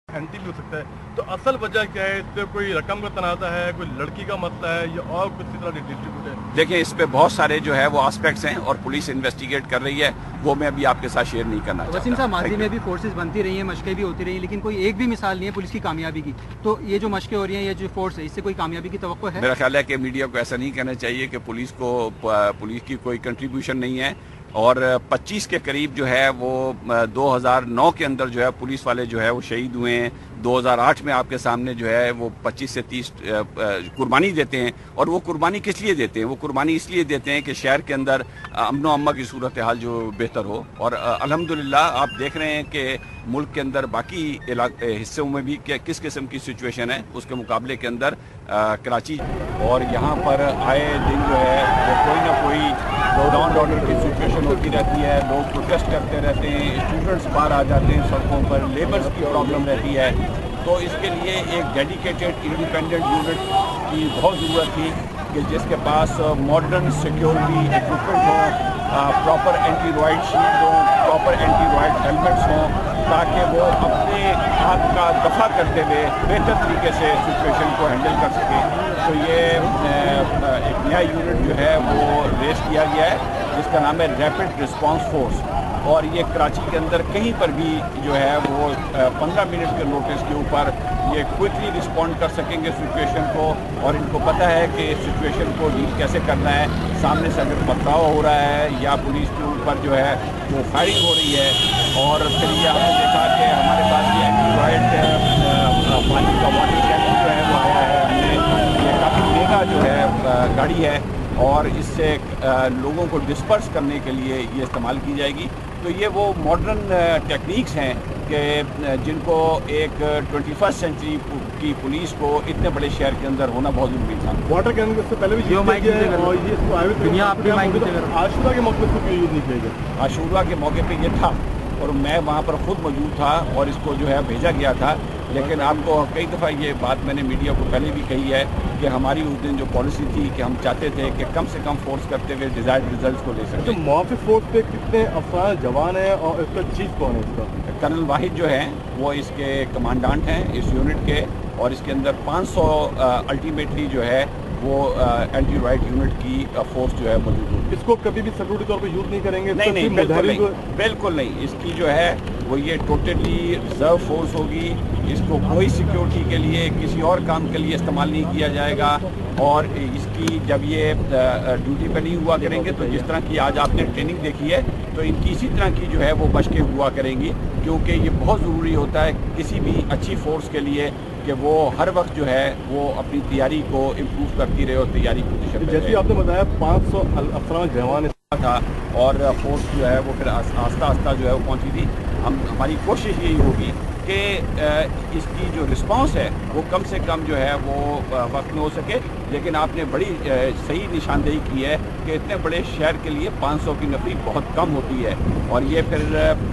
Anti भी हो सकता है, तो असल वजह क्या है? इस पे कोई रकम का तनाज़ा है, कोई लड़की का मसला है या और कुछ तरह डिस्ट्रीब्यूट है? देखिए, इस पे बहुत सारे जो है वो एस्पेक्ट्स हैं और पुलिस इन्वेस्टिगेट कर रही है, वो मैं अभी आपके साथ शेयर नहीं करना चाहता। वसीम साहब, माजी में भी फोर्सेस बनती रही हैं, मशकें भी होती रही, लेकिन कोई एक भी मिसाल नहीं है पुलिस की कामयाबी की। तो ये जो मशकें हो रही हैं, ये जो फोर्स है, इससे कोई कामयाबी की तवक्को है? मेरा ख्याल है कि मीडिया को ऐसा नहीं कहना चाहिए कि पुलिस की कोई कंट्रीब्यूशन नहीं है। और 25 के करीब जो है वो 2009 के अंदर जो है पुलिस वाले जो है वो शहीद हुए हैं। 2008 में आपके सामने जो है वो 25 से 30 कुर्बानी देते हैं। और वो कुर्बानी किस लिए देते हैं? वो कुर्बानी इसलिए देते हैं कि शहर के अंदर अमन व अम्न की सूरत हाल जो बेहतर हो। और अल्हम्दुलिल्लाह आप देख रहे हैं कि मुल्क के अंदर बाकी हिस्सों में भी किस किस्म की सिचुएशन है, उसके मुकाबले के अंदर कराची और यहाँ पर आए दिन जो है वो कोई ना कोई लॉ एंड ऑर्डर की सिचुएशन होती रहती है। लोग प्रोटेस्ट करते रहते हैं, स्टूडेंट्स बाहर आ जाते हैं सड़कों पर, लेबर्स की प्रॉब्लम रहती है। तो इसके लिए एक डेडिकेटेड इंडिपेंडेंट यूनिट की बहुत ज़रूरत थी कि जिसके पास मॉडर्न सिक्योरिटी इक्विपमेंट हो, प्रॉपर एंटी रॉयड शील्ड हो, प्रॉपर एंटी रॉयड हेलमेट्स हों, ताकि वो अपने हाथ का दफा करते हुए बेहतर तरीके से सिचुएशन को हैंडल कर सकें। तो ये एक नया यूनिट जो है वो रेस किया गया है, जिसका नाम है रैपिड रिस्पांस फोर्स। और ये कराची के अंदर कहीं पर भी जो है वो 15 मिनट के नोटिस के ऊपर ये क्विकली रिस्पॉन्ड कर सकेंगे सिचुएशन को। और इनको पता है कि सिचुएशन को डील कैसे करना है। सामने से अगर पथराव हो रहा है या पुलिस के ऊपर जो है वो फायरिंग हो रही है, और फिर ये आपने देखा कि हमारे पास ये एंटी रॉयड पानी का वाटर कैनन जो है वो आया है। हमने ये काफ़ी महंगा जो है गाड़ी है, और इससे लोगों को डिस्पर्स करने के लिए ये इस्तेमाल की जाएगी। तो ये वो मॉडर्न टेक्निक्स हैं कि जिनको एक 21st सेंचुरी की पुलिस को इतने बड़े शहर के अंदर होना बहुत ज़रूरी था। वाटर कैनन से पहले भी यूज़ किया गया है, और ये आशूरा के मौके पर यूज़ नहीं किया गया। आशूरा के मौके पे ये था, और मैं वहाँ पर ख़ुद मौजूद था, और इसको जो है भेजा गया था। लेकिन आपको कई दफ़ा ये बात मैंने मीडिया को पहले भी कही है कि हमारी उस दिन जो पॉलिसी थी कि हम चाहते थे कि कम से कम फोर्स करते हुए डिज़ायर्ड रिजल्ट्स को ले सकें। तो मुआफ़ी फोर्स पे कितने अफसर जवान हैं और इसका चीफ कौन है इसका? कर्नल वाहिद जो हैं वो इसके कमांडेंट हैं इस यूनिट के, और इसके अंदर 500 अल्टीमेटली जो है वो एंटी रॉयड यूनिट की फोर्स जो है मौजूद होगी। इसको कभी भी सिक्योरिटी तौर पे यूज़ नहीं करेंगे? नहीं, बिल्कुल नहीं। इसकी जो है वो ये टोटली रिजर्व फोर्स होगी। इसको कोई सिक्योरिटी के लिए किसी और काम के लिए इस्तेमाल नहीं किया जाएगा। और इसकी जब ये ड्यूटी पे नहीं हुआ करेंगे तो जिस तरह की आज आपने ट्रेनिंग देखी है, तो इनकी इसी तरह की जो है वो मशकें हुआ करेंगी, क्योंकि ये बहुत ज़रूरी होता है किसी भी अच्छी फोर्स के लिए कि वो हर वक्त जो है वो अपनी तैयारी को इम्प्रूव करती रहे और तैयारी पोजीशन पे। जैसे आपने बताया 500 अफसरान जवान था, और फोर्स जो है वो फिर आस्ता आस्ता जो है वो पहुंची थी। हमारी कोशिश यही होगी कि इसकी जो रिस्पांस है वो कम से कम जो है वो वक्त में हो सके। लेकिन आपने बड़ी सही निशानदेही की है कि इतने बड़े शहर के लिए 500 की नफरी बहुत कम होती है, और ये फिर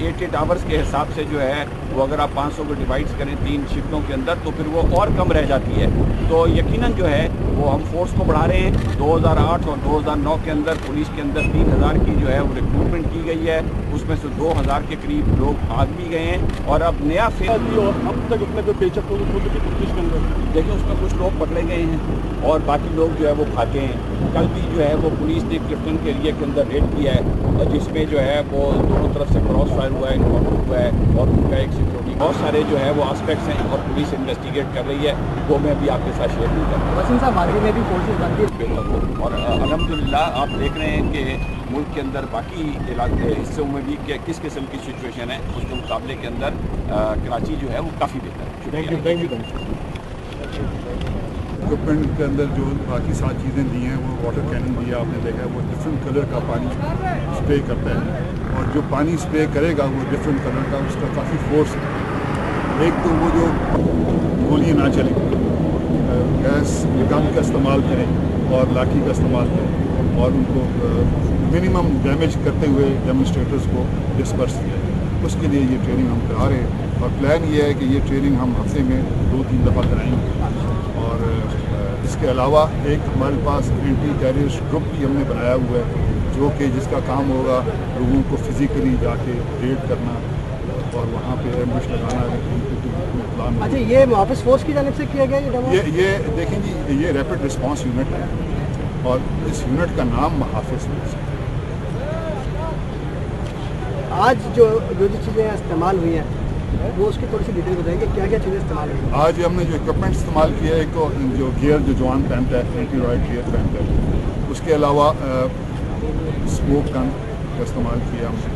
8 आवर्स के हिसाब से जो है वो अगर आप 500 को डिवाइड करें 3 शिफ्टों के अंदर तो फिर वो और कम रह जाती है। तो यकीनन जो है वो हम फोर्स को बढ़ा रहे हैं। 2008 और 2009 के अंदर पुलिस के अंदर 3000 की जो है वो रिक्रूटमेंट की गई है, उसमें से 2000 के करीब लोग भाग भी गए हैं। और अब नया फेज, और अब तक उसमें कोई पेचक की कोशिश के अंदर देखिए उसमें कुछ लोग पकड़े गए हैं और बाकी लोग जो है वो भागे हैं। कल भी जो है वो पुलिस ने क्लिफ्टन के एरिया के अंदर रेड किया है, और जिसमें जो है वो दोनों तरफ से क्रॉस फायर हुआ है, इन्काउंटर हुआ है, और उनका एक सिक्योरिटी बहुत सारे जो है वो आस्पेक्ट्स हैं और पुलिस इन्वेस्टिगेट कर रही है, वो मैं भी आपके साथ शेयर नहीं कर। वसीम साहब, माजी में भी फोर्सेस बनती है, और अल्हम्दुलिल्लाह आप देख रहे हैं कि मुल्क के अंदर बाकी हिस्सों में भी किस किस्म की सिचुएशन है, उसके मुकाबले के अंदर कराची जो है वो काफ़ी बेहतर है। Thank you. इक्विपमेंट के अंदर जो बाकी 7 चीज़ें दी हैं, वो वाटर कैनन दिया आपने देखा है, वो डिफरेंट कलर का पानी स्प्रे करता है, और जो पानी स्प्रे करेगा वो डिफरेंट कलर का, उसका काफ़ी फोर्स है। एक तो वो जो गोलियाँ ना चलें, गैस गन का इस्तेमाल करें और लाठी का इस्तेमाल करें, और उनको मिनिमम डैमेज करते हुए डेमोन्स्ट्रेटर्स को डिस्पर्स किया। उसके लिए ये ट्रेनिंग हम करा रहे हैं, और प्लान ये है कि ये ट्रेनिंग हम हफ्ते में 2-3 दफ़ा कराएंगे। और इसके अलावा एक हमारे पास एंटी टेररिस्ट ग्रुप भी हमने बनाया हुआ है, जो कि जिसका काम होगा लोगों को फिज़िकली जाके रेड करना और वहाँ पे एम्बुश लगाना, काम है। अच्छा, ये मुहाफिज फोर्स की जानिब से किया गया ये देखें जी, ये रैपिड रिस्पांस यूनिट है और इस यूनिट का नाम मुहाफिज फोर्स है। आज जो चीज़ें इस्तेमाल हुई हैं वो उसकी थोड़ी सी डिटेल बताएंगे, क्या क्या चीज़ें इस्तेमाल हुई? आज हमने जो इक्विपमेंट इस्तेमाल किया है, एक तो जो गियर जो जवान पहनता है, एंटी रॉयड गियर पहनता है, उसके अलावा स्मोक गन का इस्तेमाल किया हमने,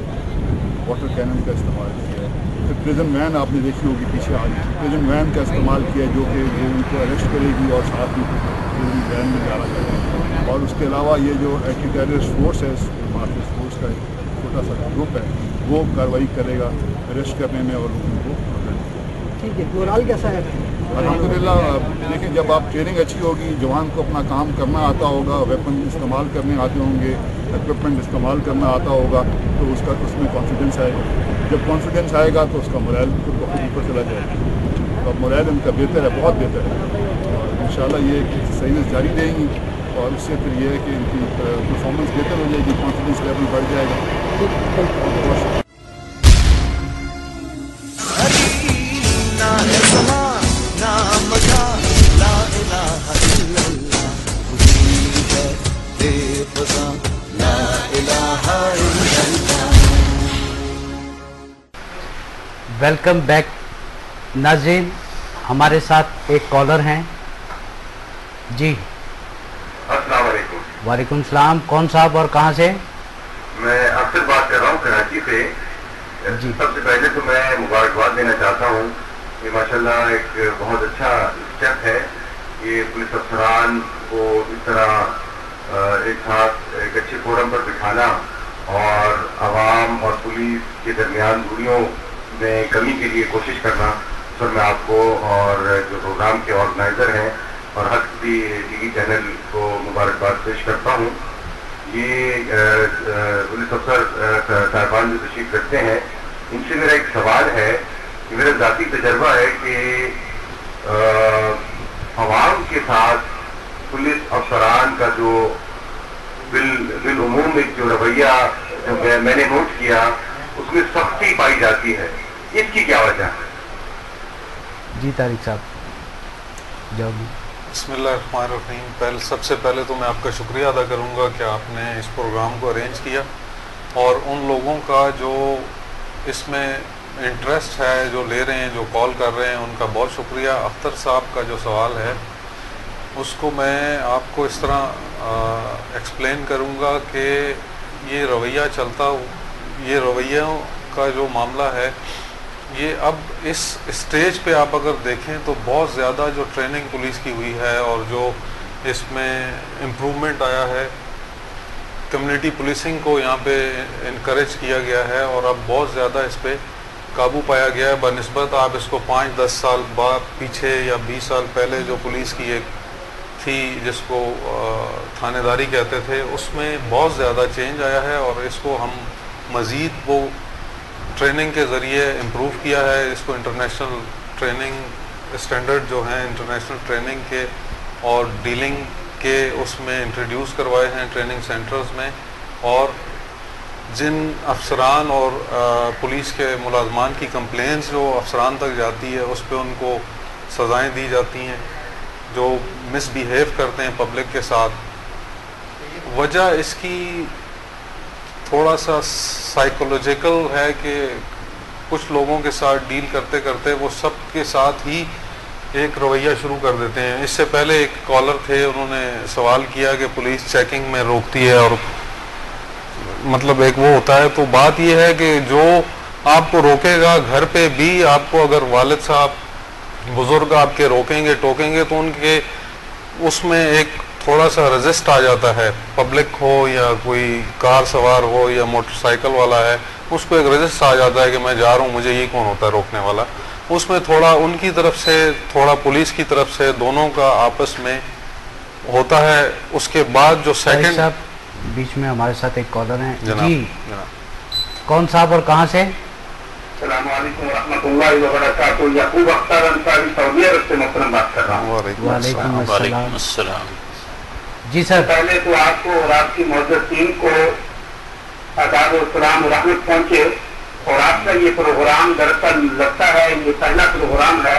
वाटर कैनन का इस्तेमाल किया है, फिर प्रिजन वैन आपने देखी होगी पीछे आज, प्रिजन वैन का इस्तेमाल किया जो कि उनको अरेस्ट करेगी और साथ ही प्रिजन वैन में डाला जाएगा। और उसके अलावा ये जो एंटी टेररिस्ट फोर्स है, मुहाफिज फोर्स का छोटा सा ग्रुप है, वो कार्रवाई करेगा अरेस्ट करने में और उनको। ठीक है, मोराल कैसा है? अल्हम्दुलिल्लाह। देखिए, जब आप ट्रेनिंग अच्छी होगी, जवान को अपना काम करना आता होगा, वेपन इस्तेमाल करने आते होंगे, इक्विपमेंट इस्तेमाल करना आता होगा, तो उसका उसमें कॉन्फिडेंस आएगा। जब कॉन्फिडेंस आएगा तो उसका मोरल खुद ब खुद ऊपर चला जाएगा। तो मोरल उनका बेहतर है, बहुत बेहतर है, और इंशाल्लाह ये सही जारी रहेंगी और उससे फिर ये है कि इनकी परफॉर्मेंस बेहतर हो जाएगी, कॉन्फिडेंस लेवल बढ़ जाएगा। वेलकम बैक नाज़रीन, हमारे साथ एक कॉलर हैं जी। अस्सलाम वालेकुम। वालेकुम सलाम। कौन साहब और कहाँ से? मैं अफसर बात कर रहा हूँ कराची से जी। सबसे पहले तो मैं मुबारकबाद देना चाहता हूँ, ये माशाल्लाह एक बहुत अच्छा स्टेप है, ये पुलिस अफसरान को इस तरह एक साथ एक अच्छे फोरम पर बिठाना और आवाम और पुलिस के दरमियान दूरियों में कमी के लिए कोशिश करना। सर मैं आपको और जो प्रोग्राम के ऑर्गेनाइज़र हैं और हक टीवी चैनल को मुबारकबाद पेश करता हूँ। ये पुलिस अफसर साहिबान जो तशरीफ रखते हैं, इनसे मेरा एक सवाल है कि मेरा ज़ाती तजर्बा है कि आवाम के साथ पुलिस अफसरान का जो बिलउमूम एक जो रवैया जो मैंने नोट किया, उसमें सख्ती पाई जाती है, इसकी क्या वजह है? जी तारिक साहब जवाब। बिस्मिल्लाहिर्रहमानिर्रहीम। सबसे पहले तो मैं आपका शुक्रिया अदा करूंगा कि आपने इस प्रोग्राम को अरेंज किया, और उन लोगों का जो इसमें इंटरेस्ट है, जो ले रहे हैं, जो कॉल कर रहे हैं, उनका बहुत शुक्रिया। अख्तर साहब का जो सवाल है उसको मैं आपको इस तरह एक्सप्लेन करूंगा कि ये रवैया ये रवैयों का जो मामला है, ये अब इस स्टेज पे आप अगर देखें तो बहुत ज़्यादा जो ट्रेनिंग पुलिस की हुई है और जो इसमें इम्प्रूवमेंट आया है, कम्युनिटी पुलिसिंग को यहाँ पे इनकरेज किया गया है और अब बहुत ज़्यादा इस पर काबू पाया गया है बनिस्बत आप इसको 5-10 साल बाद पीछे या 20 साल पहले जो पुलिस की एक थी जिसको थानेदारी कहते थे, उसमें बहुत ज़्यादा चेंज आया है और इसको हम मज़ीद वो ट्रेनिंग के ज़रिए इम्प्रूव किया है। इसको इंटरनेशनल ट्रेनिंग स्टैंडर्ड जो हैं इंटरनेशनल ट्रेनिंग के और डीलिंग के उसमें इंट्रोड्यूस करवाए हैं ट्रेनिंग सेंटर्स में, और जिन अफसरान और पुलिस के मुलाजमान की कंप्लेंट्स जो अफसरान तक जाती है उस पर उनको सज़ाएँ दी जाती हैं जो मिसबिहेव करते हैं पब्लिक के साथ। वजह इसकी थोड़ा सा साइकोलॉजिकल है कि कुछ लोगों के साथ डील करते करते वो सब के साथ ही एक रवैया शुरू कर देते हैं। इससे पहले एक कॉलर थे, उन्होंने सवाल किया कि पुलिस चेकिंग में रोकती है और मतलब एक वो होता है, तो बात ये है कि जो आपको रोकेगा घर पे भी आपको अगर वालिद साहब बुजुर्ग आपके रोकेंगे टोकेंगे तो उनके उसमें एक थोड़ा सा रेजिस्ट आ जाता है। पब्लिक हो या कोई कार सवार हो या मोटरसाइकिल वाला है, उसको एक रेजिस्ट आ जाता है कि मैं जा रहा हूँ, मुझे ये कौन होता है रोकने वाला। उसमें थोड़ा उनकी तरफ से थोड़ा पुलिस की तरफ से दोनों का आपस में होता है। उसके बाद जो सेकंड साहब बीच में हमारे साथ एक कॉलर हैं जी, कौन साहब और कहाँ से? अस्सलामुअलैकुम रहमतुल्लाहि व बरकातुहू। याकूब अख्तर अंसारी सऊदी अरब से मोहतरम बात कर रहा हूँ। वालेकुम अस्सलाम। जी सर, पहले तो आपको और आपकी मौजूद टीम को आदाब और सलाम रहमत पहुँचे। और आपका ये प्रोग्राम दरअसल लगता है ये पहला प्रोग्राम है